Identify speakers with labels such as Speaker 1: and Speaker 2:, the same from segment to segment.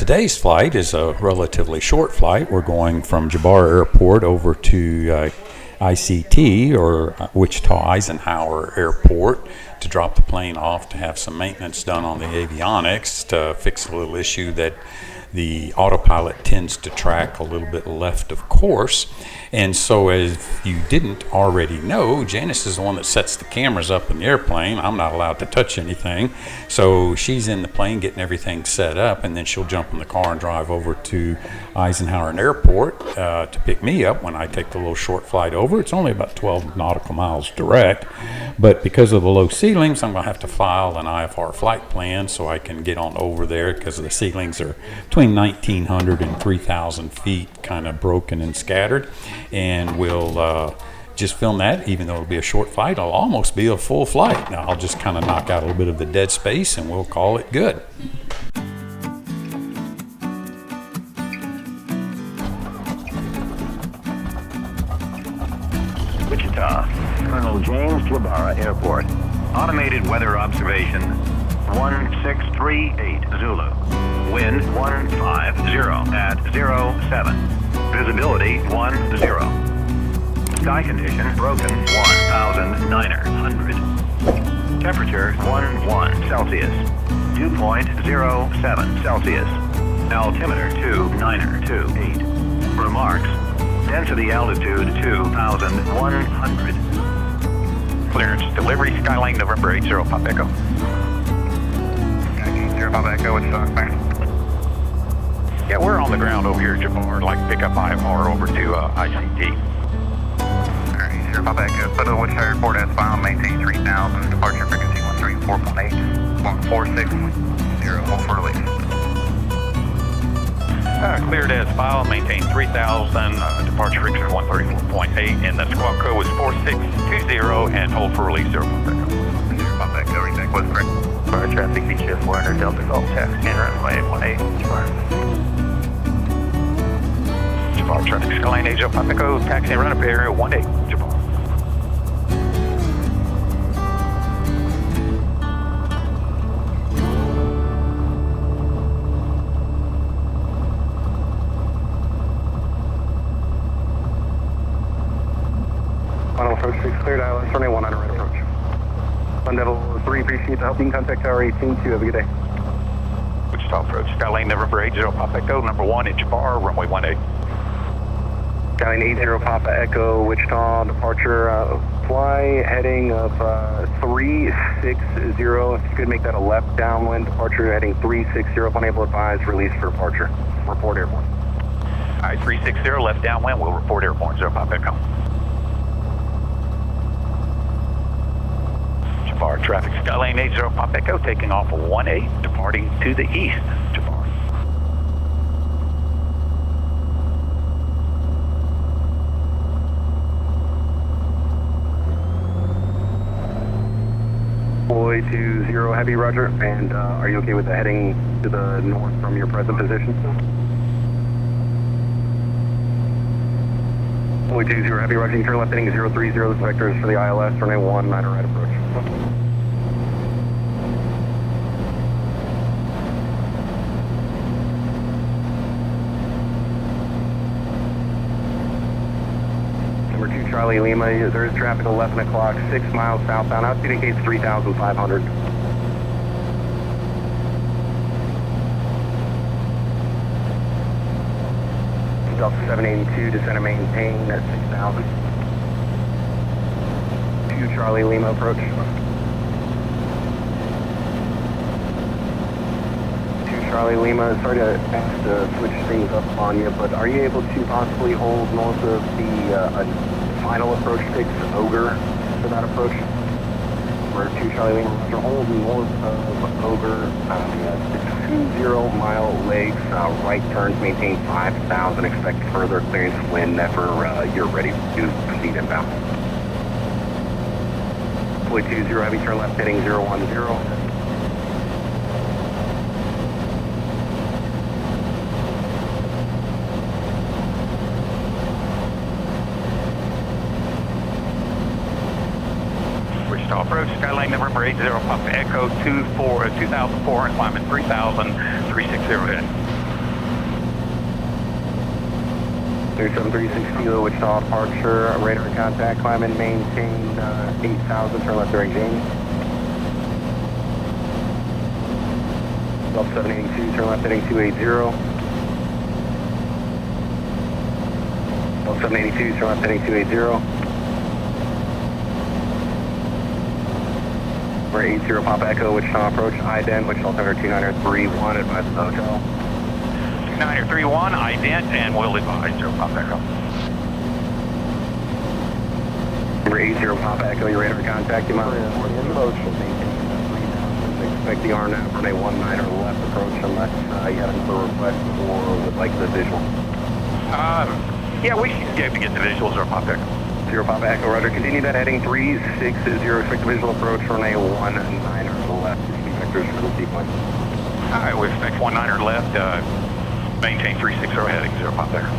Speaker 1: today's flight is a relatively short flight. We're going from Jabara Airport over to ICT, or Wichita Eisenhower Airport, to drop the plane off to have some maintenance done on the avionics to fix a little issue that the autopilot tends to track a little bit left of course. And so, as you didn't already know, Janis is the one that sets the cameras up in the airplane. I'm not allowed to touch anything. So she's in the plane getting everything set up, and then she'll jump in the car and drive over to Eisenhower Airport to pick me up when I take the little short flight over. It's only about 12 nautical miles direct, but because of the low ceilings, I'm going to have to file an IFR flight plan so I can get on over there, because the ceilings are between 1,900 and 3,000 feet, kind of broken and scattered. And we'll just film that. Even though it'll be a short flight, it'll almost be a full flight. Now I'll just kind of knock out a little bit of the dead space and we'll call it good.
Speaker 2: Wichita, Colonel James Jabara Airport. Automated weather observation 1638 Zulu. Wind 150 at 07. Visibility 10. Sky condition broken 1,900. Temperature 11 Celsius. Dew point 07 Celsius. Altimeter 2928. Remarks. Density altitude 2,100.
Speaker 3: Clearance delivery, Skylane November 80 Pop Echo. 0 Pop Echo, what's the clearance? Yeah, we're on the ground over here at Jabara. I'd like to pick up IFR over to ICT. Alright, 0 Pop Echo, put the Wichita Airport as file, maintain 3000, departure frequency 134.8, 146.0, hold for release. Cleared as file, maintain 3000, departure frequency 134.8, and the squawk code was 4620, and hold for release 0 Pop Echo. 0 Pop Echo, everything was correct. Bar traffic, VCF 400, Delta Golf, taxi, and runway 18, Jabara. Jabara traffic, Skylane 80 Pop Echo, taxi and run up area 18, Jabara.
Speaker 4: Final approach 6 cleared, ILS runway 19 right approach. On level 3, appreciate the help. You can contact Tower 18 2. Have a good day.
Speaker 3: Wichita approach, Skylane November 80 Pop Echo, number 1 at Jabara, runway 18.
Speaker 4: Skylane 80 Papa Echo, Wichita, departure, fly heading of 360. If you could make that a left downwind departure, heading 360, unable to advise, release for departure. Report airborne.
Speaker 3: Alright, 360, left downwind, we'll report airborne, 0 Pop Echo. Jabara traffic, Skylane 80 Pop Echo, taking off 18, departing to the east, Jabara.
Speaker 4: Boy 20, heavy, roger. And are you okay with the heading to the north from your present position? Boy 20, heavy, roger. You can turn left heading 030, the vectors for the ILS, runway 19 right approach. Number 2, Charlie Lima, there is traffic 11 o'clock, 6 miles southbound, altitude indicates 3,500. Delta 782, descend and maintain at 6,000. 2 Charlie Lima approach. 2 Charlie Lima, sorry to ask to switch things up on you, but are you able to possibly hold north of the final approach fix Ogre for that approach? We're 2 Charlie Lima, Roger, hold north of Ogre, 0 mile legs, right turns, maintain 5,000, expect further clearance whenever you're ready to proceed inbound. Boy 20, heavy, turn left heading 010.
Speaker 3: Wichita approach, Skylane November 80 Papa Echo 2004, climbing 3,000, 360 heading.
Speaker 4: 3736 Kilo, Wichita departure, radar contact, climb and maintain 8,000, turn left during James. Up 782, turn left heading 280. Up 782, turn left heading 280. We're 80 Papa Echo, Wichita approach, ident, Wichita Center 2931, advise the hotel.
Speaker 3: 2931, ident, and we'll advise 0 Papa Echo.
Speaker 4: Number 80 Papa Echo, your radar contact, you might in motion, maintain 3,000. Expect the RNAV from a 19 or left approach unless you have another request or would like the visual.
Speaker 3: Yeah, we should be able to get the visuals 0 Papa Echo.
Speaker 4: 0 Papa Echo, roger. Continue that heading 360, expect the visual approach from a 19 or left. Vectors for the sequence.
Speaker 3: All right, we expect 19er left, maintain 360 heading 0 Papa Echo.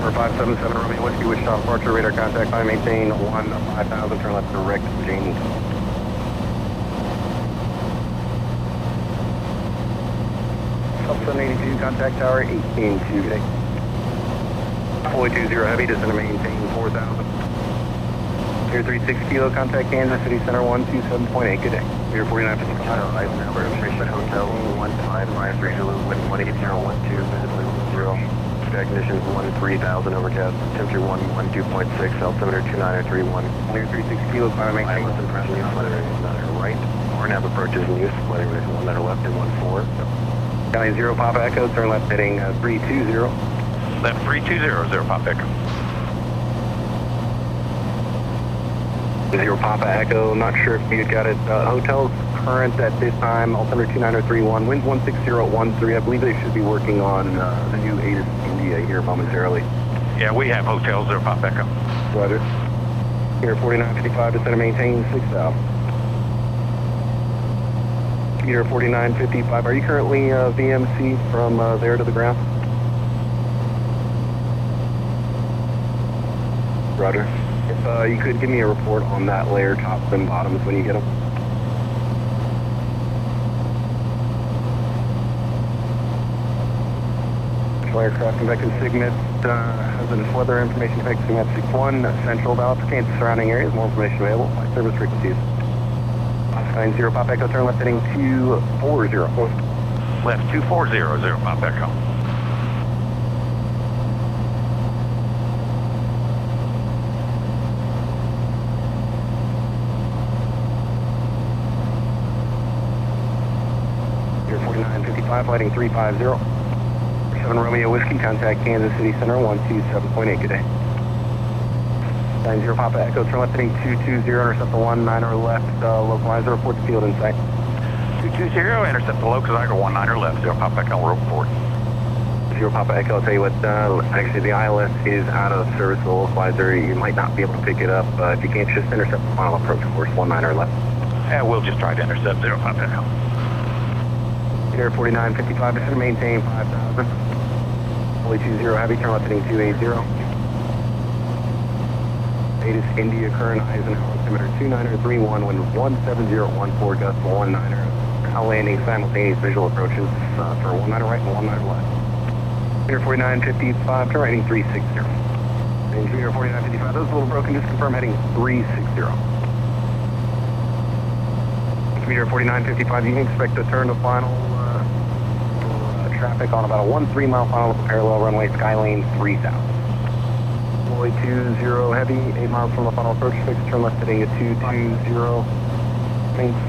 Speaker 4: For 577 Romeo Whiskey, Wichita departure, radar contact, I maintain 5000, turn left direct James. Up 782, contact tower 182, good day. Fully 20 heavy, descend to maintain 4000. Here 36 Kilo, contact Kansas City Center 127.8, good day. Here 4955, Eisenhower, information hotel 15, Ryan 3 Zulu, wind 18012, visit 0. Stack conditions 13,000, overcast, temperature 112.6, altimeter 2931. Here 36 Kilo, climb maintain. Less impression, weather is right. RNAV approaches in use, weather is 1 letter left and 14. County 0 Papa Echo, turn left heading 320.
Speaker 3: Left 320, 0 Papa Echo.
Speaker 4: 0 Papa Echo, not sure if you got it. Hotels current at this time, altimeter 29031, winds 16013. I believe they should be working on the new ATIS India here momentarily.
Speaker 3: Yeah, we have hotels 0 Papa Echo.
Speaker 4: Roger. Here 4955, descend to maintain 6000. Here 4955, are you currently VMC from there to the ground? Roger. If you could give me a report on that layer, tops and bottoms when you get them. Aircraft convective Signet hazardous weather information convective Signet 61, central Dallas, Kansas surrounding areas, more information available by service frequencies. 90 Papa Echo, turn left heading 240.
Speaker 3: Left 240, 0 Papa Echo.
Speaker 4: Here 4955, lighting 350. 7 Romeo Whiskey, contact Kansas City Center 127.8, good day. 90 Papa Echo, turn left heading 220, intercept the 19er left, localizer, report to field in sight.
Speaker 3: 220, intercept the localizer, 19er left, 0 Papa Echo, roll forward.
Speaker 4: 0 Papa Echo, I'll tell you what, actually the ILS is out of service, the localizer, you might not be able to pick it up. If you can't, just intercept the final approach course, 19er left.
Speaker 3: Yeah, we'll just try to intercept 0 Papa Echo.
Speaker 4: Air 4955, descend to maintain 5000. Fully 20 heavy, turn left heading 280. ATIS India, current Eisenhower, altimeter 2931, wind 17014, gust 19er. Now landing simultaneous visual approaches for 19er right and 19er left. Air 4955, turn right heading 360. And Air 4955, that was a little broken, just confirm heading 360. Air 4955, you can expect to turn to final traffic on about a 13 mile final of the parallel runway, Skylane 3000. Boy 20 heavy, 8 miles from the final approach fix, turn left heading at 220.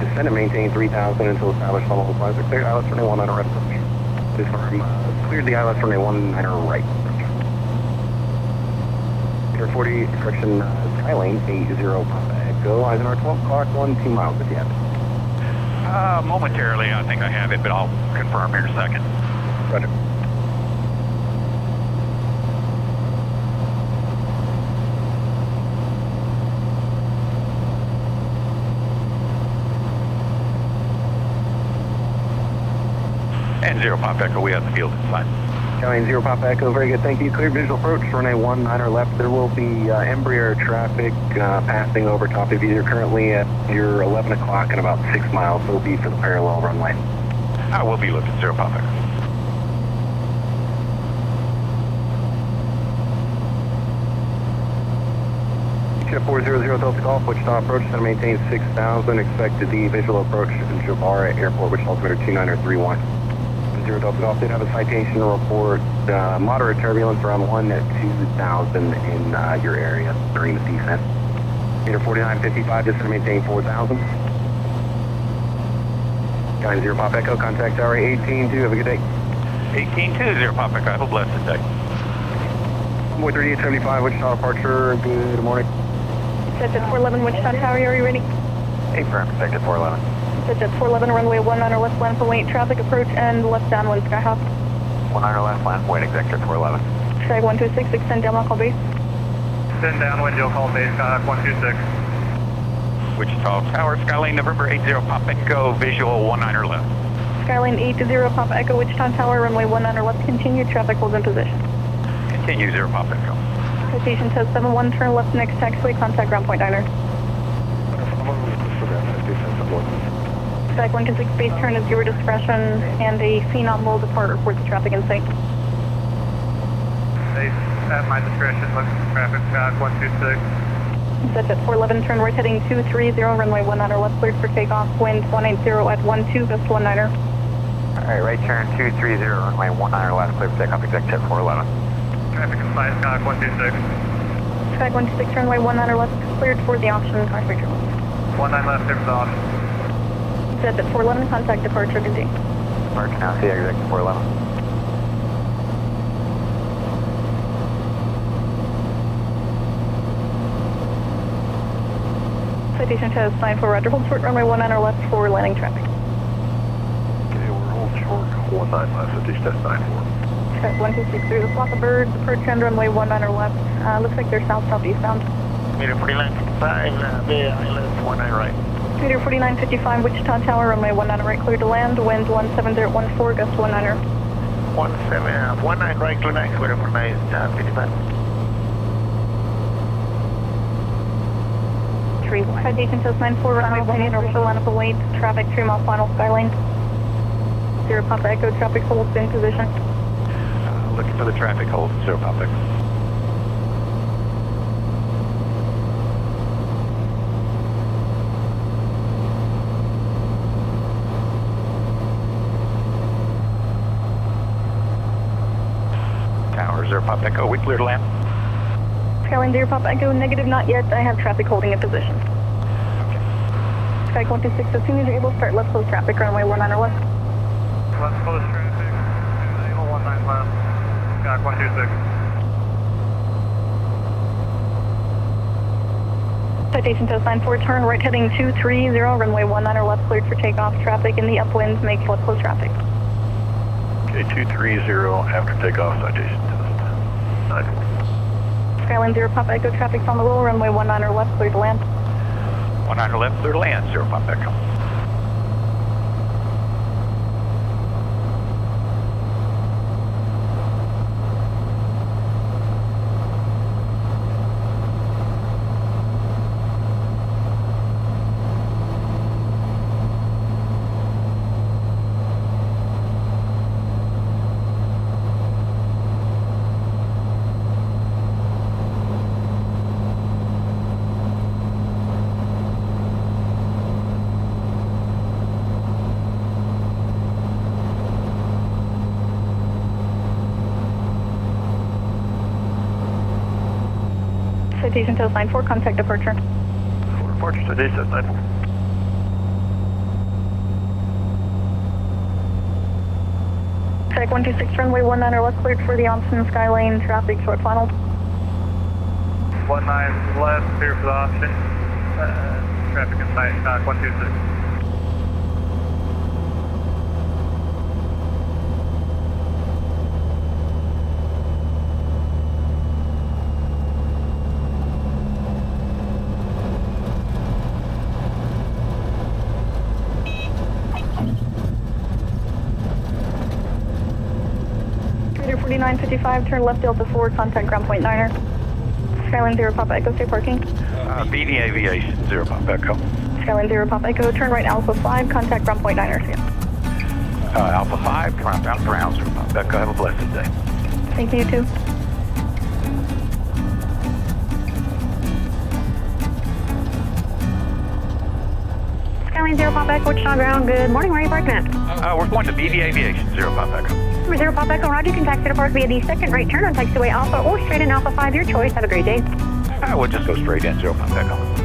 Speaker 4: Descend and maintain 3000 until established final localizer. Clear ILS runway 19 right approach. This firm cleared the ILS runway 19 right approach. Air 40, correction, Skylane 80 Papa Echo, Eisenhower 12 o'clock, 2 miles at the end.
Speaker 3: Momentarily, I think I have it, but I'll confirm here in a second.
Speaker 4: Roger.
Speaker 3: And 0 Papa Echo, we have the field inside.
Speaker 4: County 0 Papa Echo, very good, thank you. Clear visual approach, runway 19er left. There will be Embraer traffic passing over top of you. You're currently at your 11 o'clock and about 6 miles, so it'll be for the parallel runway.
Speaker 3: I will be looking 0 Papa Echo.
Speaker 4: Citation 400 Delta Golf, Wichita approach, center maintain 6,000, expected the visual approach to Jabara Airport, Wichita altimeter 2931. 0 Delta Golf did have a citation to report moderate turbulence around 1 at 2,000 in your area during the descent. Meter 4955, just to maintain 4,000. Guys, 0 Pop Echo, contact tower 18-2, have a good day.
Speaker 3: 1820 Pop Echo, have a blessed day.
Speaker 4: Boy 3875, Wichita departure, good morning.
Speaker 5: Jet 411 Wichita Tower, are you ready?
Speaker 2: Affirm, expected 411.
Speaker 5: Jet 411 runway 19 left land for late traffic approach and left downwind skyhawk.
Speaker 2: 19 left, land point, executive 411.
Speaker 5: Sky 126, extend downwind call base.
Speaker 6: Extend downwind, you'll call base, 126.
Speaker 3: Wichita Tower, Skyline November 80 Pop Echo, visual 19 left.
Speaker 5: Skyline 80 Papa Echo Wichita Tower, runway 19 left, continued traffic holds in position.
Speaker 3: Continue 0 Pop Echo.
Speaker 5: Citation test 71, turn left next taxiway, contact ground point diner. Sky 126 base turn is your discretion and a phenom will depart reports traffic in sight.
Speaker 6: At my discretion, look traffic, 126.
Speaker 5: Jet 411 turn right heading 230, runway 19 left cleared for takeoff, wind 180 at 12, gust 19.
Speaker 2: Alright, right turn 230, runway 19 left, clear for takeoff, executive 411.
Speaker 6: Traffic in sight, 126.
Speaker 5: Sky 126 runway 19 left cleared for the option car picture.
Speaker 6: 19 left, clear for the option.
Speaker 5: Jet 411 contact departure, good day.
Speaker 2: Departure now, see executive 411.
Speaker 5: Citation test 94 Roger, hold short runway 19 left for landing traffic.
Speaker 6: Okay, we're holding short, 19 left, citation test 94.
Speaker 5: Sky 126 through the flock of birds, approach end runway 19 left. Looks like they're south-southeastbound.
Speaker 6: Meter 4955, Bay Island, 19 right.
Speaker 5: Meter 4955 Wichita Tower, runway 19 right clear to land, wind 170 at 14, gust 19.
Speaker 6: 19 right, clear next, clear for nice, 55.
Speaker 5: Citation test 94 runway 19 orbital line up await, traffic 3 mile final Skylane. 0 Papa Echo, traffic holds in position.
Speaker 3: Looking for the traffic hold, 0 Pop Echo. Tower 0 Pop Echo, we clear to land.
Speaker 5: Skyline 0 Papa Echo, negative not yet, I have traffic holding in position.
Speaker 3: Okay.
Speaker 5: Sky 126, as soon as you're able, start left close traffic, runway 19 left.
Speaker 6: Left close traffic, 19 left, 126.
Speaker 5: Citation test 94, turn right heading 230, runway 19 left cleared for takeoff, traffic in the upwind, make left close traffic.
Speaker 6: Okay, 230 after takeoff, citation test 94.
Speaker 5: Skyline 0 Papa Echo, traffic's on the roll, runway 19 left cleared to land.
Speaker 3: 19 left, clear to land, 0 Pop Echo.
Speaker 5: Citation test 94, contact departure.
Speaker 6: Departure, citation test 94.
Speaker 5: Sky 126, runway 19 left cleared for the option Skylane, traffic short final.
Speaker 6: 19 left, clear for the option. Traffic in sight, 126.
Speaker 5: Meter 4955, turn left Delta 4, contact ground point 9er. Skyline 0 Papa Echo, stay parking.
Speaker 3: Bevan Aviation, 0 Pop Echo.
Speaker 5: Skyline 0 Papa Echo, turn right Alpha 5, contact ground point 9er. See ya.
Speaker 3: Alpha 5, come out down ground, 0 Pop Echo, have a blessed day.
Speaker 5: Thank you, you too.
Speaker 7: Skyline 0 Pop Echo, Wichita ground. Good morning. Where are you parking at?
Speaker 3: We're going to Bevan Aviation, 0 Pop Echo.
Speaker 7: Number 0 Pop Echo, Roger. You can taxi to park via the second right turn on taxiway Alpha or straight in Alpha 5. Your choice. Have a great day.
Speaker 3: We'll just go straight in, 0 Pop Echo.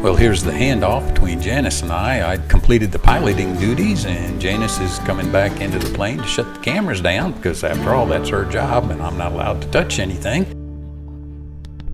Speaker 1: Well, here's the handoff between Janis and I. I completed the piloting duties, and Janis is coming back into the plane to shut the cameras down because, after all, that's her job, and I'm not allowed to touch anything.